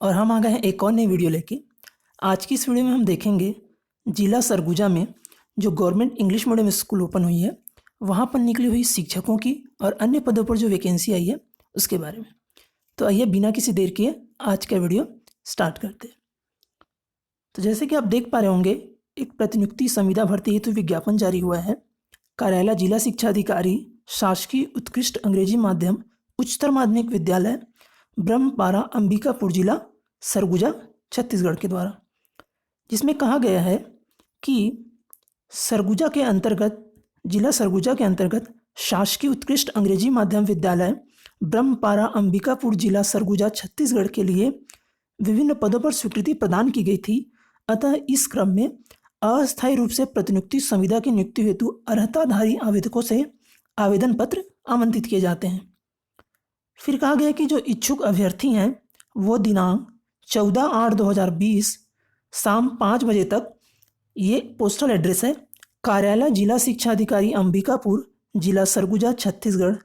और हम आ गए हैं एक और नई वीडियो लेके। आज की इस वीडियो में हम देखेंगे जिला सरगुजा में जो government English medium school open हुई है वहाँ पर निकली हुई शिक्षकों की और अन्य पदों पर जो वैकेंसी आई है उसके बारे में। तो आइए बिना किसी देर किए आज का वीडियो स्टार्ट करते हैं। तो जैसे कि आप देख पा रहे होंगे, एक प्रतिनियुक्ति संविदा भर्ती हेतु विज्ञापन जारी हुआ है। कार्यालय जिला शिक्षा अधिकारी, शासकीय उत्कृष्ट अंग्रेजी माध्यम उच्चतर माध्यमिक विद्यालय, ब्रह्मपारा, अंबिकापुर जिला, सरगुजा, छत्तीसगढ़ के द्वारा, जिसमें कहा गया है कि सरगुजा के अंतर्गत जिला सरगुजा के अंतर्गत शासकीय उत्कृष्ट अंग्रेजी माध्यम विद्यालय ब्रह्मपारा, अंबिकापुर जिला, सरगुजा, छत्तीसगढ़ के लिए विभिन्न पदों पर स्वीकृति प्रदान की गई थी। अतः इस क्रम में अस्थायी रूप से प्रतिनियुक्ति संविदा की नियुक्ति हेतु अर्हताधारी आवेदकों से आवेदन पत्र आमंत्रित किए जाते हैं। फिर कहा गया कि जो इच्छुक अभ्यर्थी हैं वो दिनांक 14/8/2020 शाम 5 बजे तक, ये पोस्टल एड्रेस है, कार्यालय जिला शिक्षा अधिकारी अंबिकापुर जिला सरगुजा छत्तीसगढ़,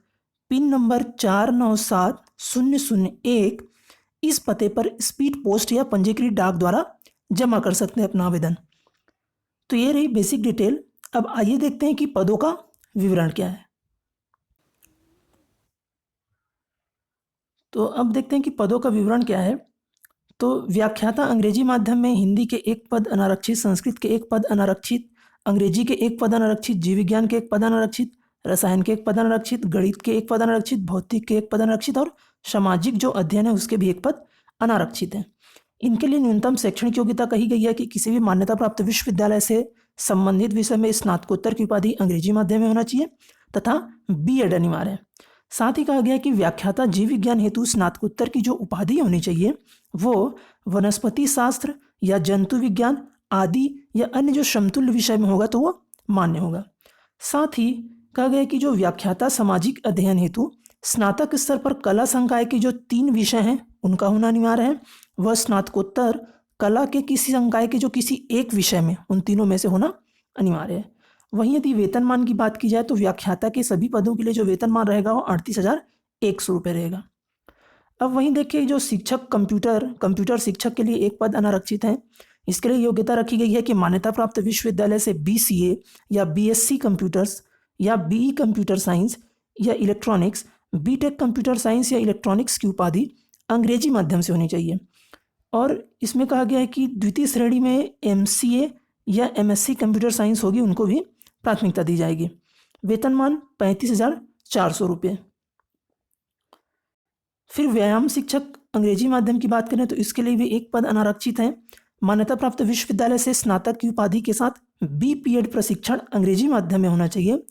पिन नंबर 497001, इस पते पर स्पीड पोस्ट या पंजीकृत डाक द्वारा जमा कर सकते हैं अपना आवेदन। तो ये रही बेसिक डिटेल। अब आइए देखते हैं कि पदों का विवरण क्या है। तो अब देखते हैं कि पदों का विवरण क्या है। तो व्याख्याता अंग्रेजी माध्यम में हिंदी के 1 पद अनारक्षित, संस्कृत के 1 पद अनारक्षित, अंग्रेजी के 1 पद अनारक्षित, जीव विज्ञान के 1 पद अनारक्षित, रसायन के 1 पद अनारक्षित, गणित के 1 पद अनारक्षित, भौतिक के 1 पद अनारक्षित और सामाजिक जो अध्ययन है उसके भी 1 पद अनारक्षित है। इनके लिए न्यूनतम शैक्षणिक योग्यता कही गई है कि किसी भी मान्यता प्राप्त विश्वविद्यालय से संबंधित विषय में स्नातकोत्तर की उपाधि अंग्रेजी माध्यम में होना चाहिए तथा B.Ed अनिवार्य है। साथ ही कहा गया है कि व्याख्याता जीव विज्ञान हेतु स्नातकोत्तर की जो उपाधि होनी चाहिए वो वनस्पति शास्त्र या जंतु विज्ञान आदि या अन्य जो समतुल्य विषय में होगा तो वो मान्य होगा। साथ ही कहा गया है कि जो व्याख्याता सामाजिक अध्ययन हेतु स्नातक स्तर पर कला संकाय के जो 3 विषय हैं उनका होना अनिवार्य है। वह स्नातकोत्तर कला के किसी संकाय के जो किसी एक विषय में, उन तीनों में से होना अनिवार्य है। वहीं यदि वेतनमान की बात की जाए तो व्याख्याता के सभी पदों के लिए जो वेतनमान रहेगा वो 38,100 रुपये रहेगा। अब वहीं देखिए जो शिक्षक कंप्यूटर शिक्षक के लिए 1 पद अनारक्षित है। इसके लिए योग्यता रखी गई है कि मान्यता प्राप्त विश्वविद्यालय से BCA या BSc कंप्यूटर्स या BE कंप्यूटर साइंस या इलेक्ट्रॉनिक्स, B.Tech कंप्यूटर साइंस या इलेक्ट्रॉनिक्स की उपाधि अंग्रेजी माध्यम से होनी चाहिए। और इसमें कहा गया है कि द्वितीय श्रेणी में MCA या MSc कंप्यूटर साइंस होगी, उनको भी प्राथमिकता दी जाएगी। वेतनमान 35,400 रुपये। फिर व्यायाम शिक्षक अंग्रेजी माध्यम की बात करें तो इसके लिए भी 1 पद अनारक्षित है। मान्यता प्राप्त विश्वविद्यालय से स्नातक की उपाधि के साथ B.Ped प्रशिक्षण अंग्रेजी माध्यम में होना चाहिए।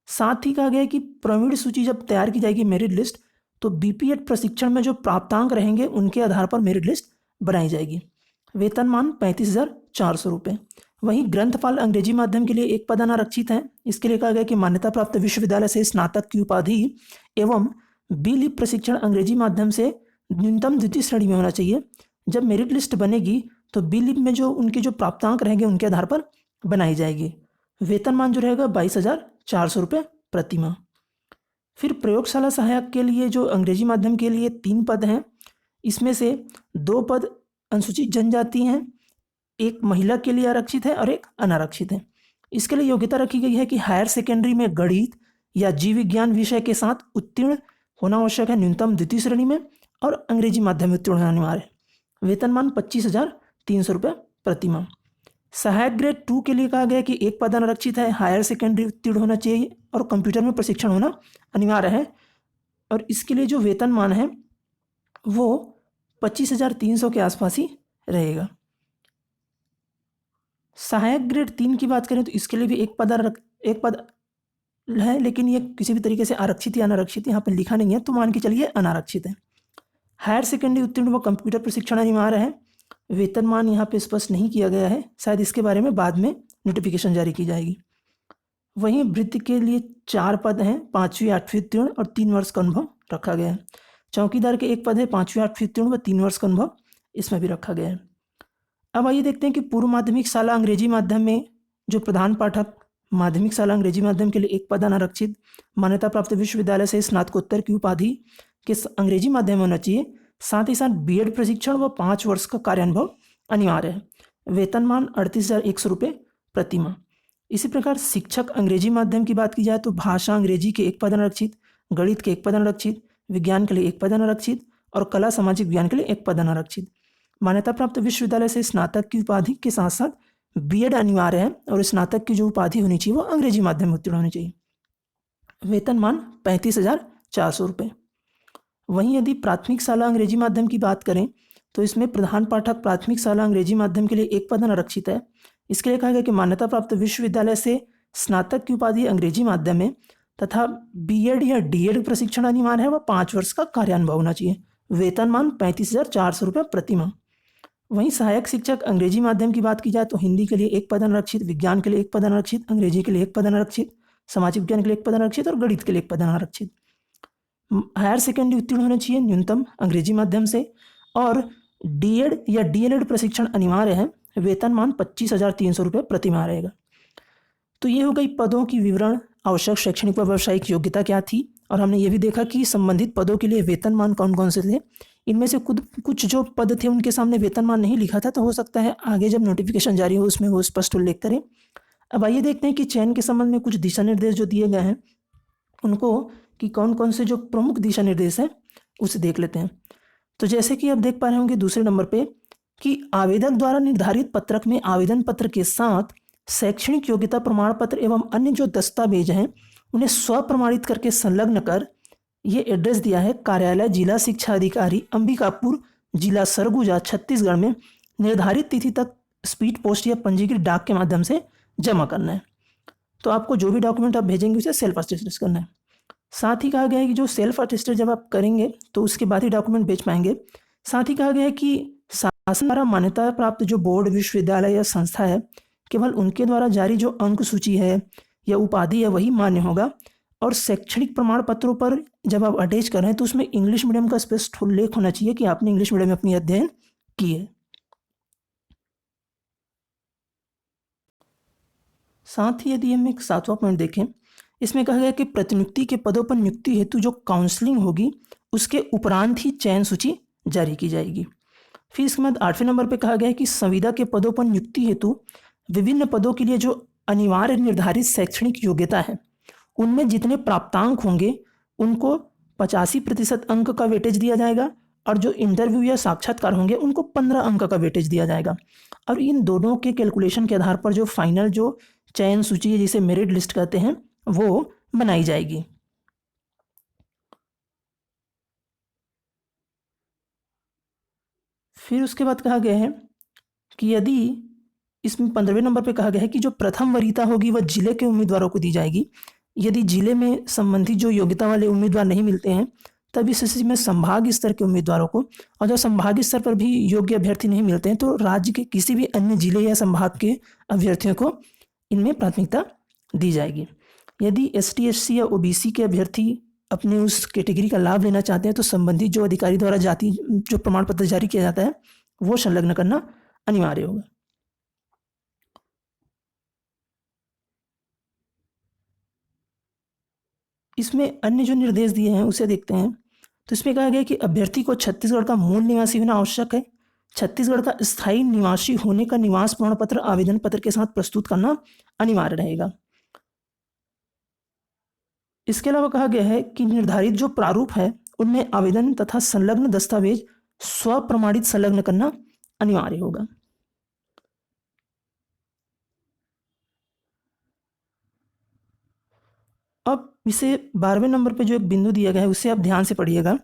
साथ ही कहा गया है कि प्रवीण सूची जब तैयार की जाएगी मेरिट लिस्ट, तो B.Ped प्रशिक्षण में जो प्राप्तांक रहेंगे उनके आधार पर मेरिट लिस्ट बनाई जाएगी। वेतनमान 35,400 रुपये। वहीं ग्रंथपाल अंग्रेजी माध्यम के लिए 1 पद अनारक्षित है। इसके लिए कहा गया कि मान्यता प्राप्त विश्वविद्यालय से स्नातक की उपाधि एवं B.Lib प्रशिक्षण अंग्रेजी माध्यम से न्यूनतम द्वितीय श्रेणी में होना चाहिए। जब मेरिट लिस्ट बनेगी तो B.Lib में जो उनके जो प्राप्तांक रहेंगे उनके आधार पर बनाई जाएगी। वेतनमान जो रहेगा 22,400 रुपये प्रति माह। फिर प्रयोगशाला सहायक के लिए जो अंग्रेजी माध्यम के लिए 3 पद हैं, इसमें से 2 पद अनुसूचित जनजाति हैं, 1 महिला के लिए आरक्षित है और 1 अनारक्षित है। इसके लिए योग्यता रखी गई है कि हायर सेकेंडरी में गणित या जीव विज्ञान विषय के साथ उत्तीर्ण होना आवश्यक है न्यूनतम द्वितीय श्रेणी में, और अंग्रेजी माध्यम में उत्तीर्ण होना अनिवार्य है। वेतनमान 25,300 रुपये प्रति माह। सहायक ग्रेड 2 के लिए कहा गया कि 1 पद अनारक्षित है, हायर सेकेंडरी उत्तीर्ण होना चाहिए और कंप्यूटर में प्रशिक्षण होना अनिवार्य है। और इसके लिए जो वेतनमान है वो 25,300 के आसपास ही रहेगा। सहायक ग्रेड 3 की बात करें तो इसके लिए भी 1 पद है, लेकिन ये किसी भी तरीके से आरक्षित या अनारक्षित यहाँ पर लिखा नहीं है, तो मान के चलिए अनारक्षित है। हायर सेकेंडरी उत्तीर्ण व कंप्यूटर प्रशिक्षण अनिवार्य है। वेतनमान यहाँ पे स्पष्ट नहीं किया गया है, शायद इसके बारे में बाद में नोटिफिकेशन जारी की जाएगी। वहीं वृत्ति के लिए 4 पद हैं, 5वीं 8वीं उत्तीर्ण और 3 वर्ष का अनुभव रखा गया है। चौकीदार के 1 पद है, 5वीं 8वीं उत्तीर्ण व 3 वर्ष का अनुभव इसमें भी रखा गया है। अब आइए देखते हैं कि पूर्व माध्यमिक शाला अंग्रेजी माध्यम में जो प्रधान पाठक माध्यमिक शाला अंग्रेजी माध्यम के लिए 1 पद अनारक्षित, मान्यता प्राप्त विश्वविद्यालय से स्नातकोत्तर की उपाधि के अंग्रेजी माध्यम में होना चाहिए। साथ ही साथ बीएड प्रशिक्षण व 5 वर्ष का कार्यानुभव अनिवार्य है। वेतनमान 38,100 रुपये प्रति माह। इसी प्रकार शिक्षक अंग्रेजी माध्यम की बात की जाए तो भाषा अंग्रेजी के एक पद अनारक्षित, गणित के एक पद अनारक्षित, विज्ञान के लिए एक पद अनारक्षित और कला सामाजिक विज्ञान के लिए एक पद अनारक्षित। मान्यता प्राप्त विश्वविद्यालय से स्नातक की उपाधि के साथ साथ बीएड अनिवार्य है और स्नातक की जो उपाधि होनी चाहिए वो अंग्रेजी माध्यम में उत्तीर्ण होनी चाहिए। वेतनमान 35,400 रुपये। वहीं यदि प्राथमिक शाला अंग्रेजी माध्यम की बात करें तो इसमें प्रधान पाठक प्राथमिक शाला अंग्रेजी माध्यम के लिए एक पद अनारक्षित है। इसके लिए कहा गया कि मान्यता प्राप्त विश्वविद्यालय से स्नातक की उपाधि अंग्रेजी माध्यम में तथा बीएड या डीएड प्रशिक्षण अनिवार्य है व 5 वर्ष का कार्यानुभव होना चाहिए। वेतनमान 35,400 रुपये प्रति माह। वहीं सहायक शिक्षक अंग्रेजी माध्यम की बात की जाए तो हिंदी के लिए एक पद अनारक्षित, विज्ञान के लिए एक पद अनारक्षित, अंग्रेजी के लिए एक पद अनारक्षित, सामाजिक विज्ञान के लिए एक पद अनारक्षित और गणित के लिए एक पद अनारक्षित। हायर सेकेंडरी उत्तीर्ण होना चाहिए न्यूनतम अंग्रेजी माध्यम से और डीएड या डीएलएड प्रशिक्षण अनिवार्य है। वेतनमान 25,300 रुपये प्रति माह रहेगा। तो ये हो गई पदों की विवरण, आवश्यक शैक्षणिक व व्यावसायिक योग्यता क्या थी और हमने ये भी देखा कि संबंधित पदों के लिए वेतनमान कौन कौन से थे। इनमें से कुछ जो पद थे उनके सामने वेतनमान नहीं लिखा था, तो हो सकता है आगे जब नोटिफिकेशन जारी हो उसमें वो स्पष्ट उल्लेख करें। अब आइए देखते हैं कि चयन के संबंध में कुछ दिशा निर्देश जो दिए गए हैं उनको कि कौन कौन से जो प्रमुख दिशा निर्देश हैं उसे देख लेते हैं। तो जैसे कि आप देख पा रहे होंगे दूसरे नंबर पे कि आवेदक द्वारा निर्धारित पत्रक में आवेदन पत्र के साथ शैक्षणिक योग्यता प्रमाण पत्र एवं अन्य जो दस्तावेज हैं उन्हें स्वप्रमाणित करके संलग्न कर ये एड्रेस दिया है कार्यालय जिला शिक्षा अधिकारी अंबिकापुर जिला सरगुजा छत्तीसगढ़ में निर्धारित तिथि तक स्पीड पोस्ट या पंजीकृत डाक के माध्यम से जमा करना है। तो आपको जो भी डॉक्यूमेंट आप भेजेंगे उसे सेल्फ अटेस्टेड करना है। साथ ही कहा गया है कि जो सेल्फ अटेस्टेड जब आप करेंगे तो उसके बाद ही डॉक्यूमेंट भेज पाएंगे। साथ ही कहा गया है कि शासन द्वारा मान्यता प्राप्त जो बोर्ड विश्वविद्यालय या संस्था है केवल उनके द्वारा जारी जो अंक सूची है या उपाधि है वही मान्य होगा और शैक्षणिक प्रमाण पत्रों पर जब आप अटैच कर रहे हैं तो उसमें इंग्लिश मीडियम का स्पष्ट उल्लेख होना चाहिए कि आपने इंग्लिश मीडियम में अपनी अध्ययन की है। साथ ही यदि हम एक 7वां पॉइंट देखें, इसमें कहा गया कि प्रतिनियुक्ति के पदों पर नियुक्ति हेतु जो काउंसलिंग होगी उसके उपरांत ही चयन सूची जारी की जाएगी। फिर इसके बाद 8वें नंबर पर कहा गया है कि संविदा के पदों पर नियुक्ति हेतु विभिन्न पदों के लिए जो अनिवार्य निर्धारित शैक्षणिक योग्यता है उनमें जितने प्राप्तांक होंगे उनको 85% अंक का वेटेज दिया जाएगा और जो इंटरव्यू या साक्षात्कार होंगे उनको 15 अंक का वेटेज दिया जाएगा और इन दोनों के कैलकुलेशन के आधार पर जो फाइनल जो चयन सूची है जिसे मेरिट लिस्ट कहते हैं वो बनाई जाएगी। फिर उसके बाद कहा गया है कि यदि इसमें 15वें नंबर पे कहा गया है कि जो प्रथम वरीयता होगी वह जिले के उम्मीदवारों को दी जाएगी। यदि जिले में संबंधित जो योग्यता वाले उम्मीदवार नहीं मिलते हैं तब इस स्थिति में संभाग स्तर के उम्मीदवारों को और जब संभाग स्तर पर भी योग्य अभ्यर्थी नहीं मिलते हैं तो राज्य के किसी भी अन्य जिले या संभाग के अभ्यर्थियों को इनमें प्राथमिकता दी जाएगी। यदि ST SC या OBC के अभ्यर्थी अपने उस कैटेगरी का लाभ लेना चाहते हैं तो संबंधित जो अधिकारी द्वारा जाति जो प्रमाण पत्र जारी किया जाता है वो संलग्न करना अनिवार्य होगा। इसमें अन्य जो निर्देश दिए हैं उसे देखते हैं। तो इसमें कहा गया कि अभ्यर्थी को छत्तीसगढ़ का मूल निवासी होना आवश्यक है। छत्तीसगढ़ का स्थायी निवासी होने का निवास प्रमाण पत्र आवेदन पत्र के साथ प्रस्तुत करना अनिवार्य रहेगा। इसके अलावा कहा गया है कि निर्धारित जो प्रारूप है उनमें आवेदन तथा संलग्न दस्तावेज स्वप्रमाणित संलग्न करना अनिवार्य होगा। अब इसे 12वें नंबर पे जो एक बिंदु दिया गया है उसे आप ध्यान से पढ़िएगा।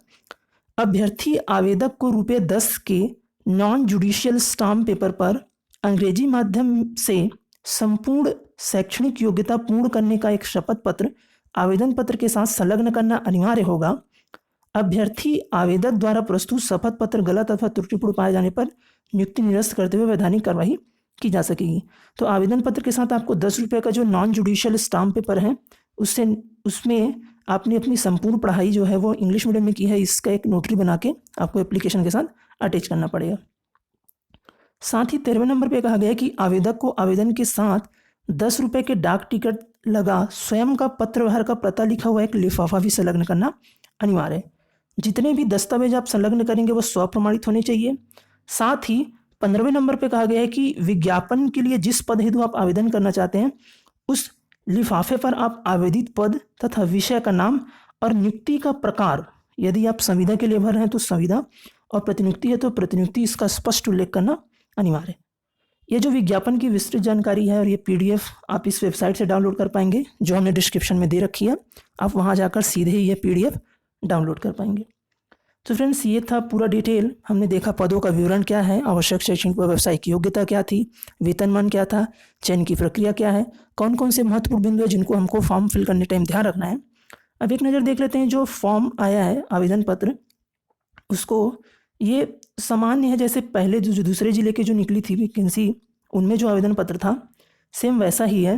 अभ्यर्थी आवेदक को ₹10 के नॉन जुडिशियल स्टाम्प पेपर पर अंग्रेजी माध्यम से संपूर्ण शैक्षणिक योग्यता पूर्ण करने का एक शपथ पत्र आवेदन पत्र के साथ संलग्न करना अनिवार्य होगा। अभ्यर्थी आवेदक द्वारा प्रस्तुत शपथ पत्र गलत अथवा त्रुटिपूर्ण पाए जाने पर नियुक्ति निरस्त करते हुए वैधानिक कार्रवाई की जा सकेगी। तो आवेदन पत्र के साथ आपको 10 रुपये का जो नॉन जुडिशियल स्टाम्प पेपर है उसमें आपने अपनी संपूर्ण पढ़ाई जो है वो इंग्लिश मीडियम में की है इसका एक नोटरी बना के आपको एप्लीकेशन के साथ अटैच करना पड़ेगा। साथ ही 13वें नंबर पे कहा गया है कि आवेदक को आवेदन के साथ 10 रुपये के डाक टिकट लगा स्वयं का पत्र व्यवहार का पता लिखा हुआ एक लिफाफा भी संलग्न करना अनिवार्य है। जितने भी दस्तावेज आप संलग्न करेंगे वो स्वप्रमाणित होने चाहिए। साथ ही 15वें नंबर पे कहा गया है कि विज्ञापन के लिए जिस पद हेतु आप आवेदन करना चाहते हैं उस लिफाफे पर आप आवेदित पद तथा विषय का नाम और नियुक्ति का प्रकार, यदि आप संविदा के लिए भर रहे हैं तो संविदा और प्रतिनियुक्ति है तो प्रतिनियुक्ति, इसका स्पष्ट उल्लेख करना अनिवार्य है। ये जो विज्ञापन की विस्तृत जानकारी है और ये पीडीएफ आप इस वेबसाइट से डाउनलोड कर पाएंगे जो हमने डिस्क्रिप्शन में दे रखी है। आप वहाँ जाकर सीधे ही ये पीडीएफ डाउनलोड कर पाएंगे। तो फ्रेंड्स ये था पूरा डिटेल। हमने देखा पदों का विवरण क्या है, आवश्यक शैक्षणिक व व्यावसायिक योग्यता क्या थी, वेतनमान क्या था, चयन की प्रक्रिया क्या है, कौन कौन से महत्वपूर्ण बिंदु है जिनको हमको फॉर्म फिल करने टाइम ध्यान रखना है। अब एक नज़र देख लेते हैं जो फॉर्म आया है आवेदन पत्र, उसको ये सामान्य है जैसे पहले जो दूसरे ज़िले के जो निकली थी वैकेंसी उनमें जो आवेदन पत्र था सेम वैसा ही है।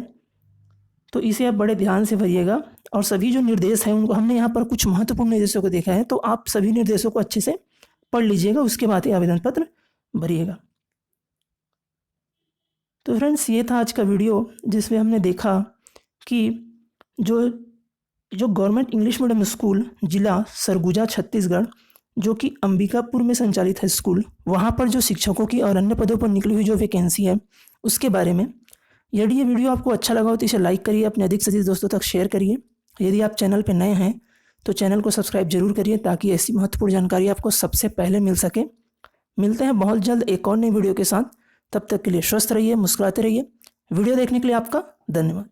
तो इसे आप बड़े ध्यान से भरिएगा और सभी जो निर्देश हैं उनको हमने यहाँ पर कुछ महत्वपूर्ण निर्देशों को देखा है, तो आप सभी निर्देशों को अच्छे से पढ़ लीजिएगा, उसके बाद ही आवेदन पत्र भरिएगा। तो फ्रेंड्स ये था आज का वीडियो जिसमें हमने देखा कि जो गवर्नमेंट इंग्लिश मीडियम स्कूल जिला सरगुजा छत्तीसगढ़ जो कि अंबिकापुर में संचालित है स्कूल, वहाँ पर जो शिक्षकों की और अन्य पदों पर निकली हुई जो वैकेंसी है उसके बारे में। यदि ये वीडियो आपको अच्छा लगा हो तो इसे लाइक करिए, अपने अधिक से अधिक दोस्तों तक शेयर करिए। यदि आप चैनल पर नए हैं तो चैनल को सब्सक्राइब जरूर करिए ताकि ऐसी महत्वपूर्ण जानकारी आपको सबसे पहले मिल सके। मिलते हैं बहुत जल्द एक और नई वीडियो के साथ, तब तक के लिए स्वस्थ रहिए, मुस्कुराते रहिए। वीडियो देखने के लिए आपका धन्यवाद।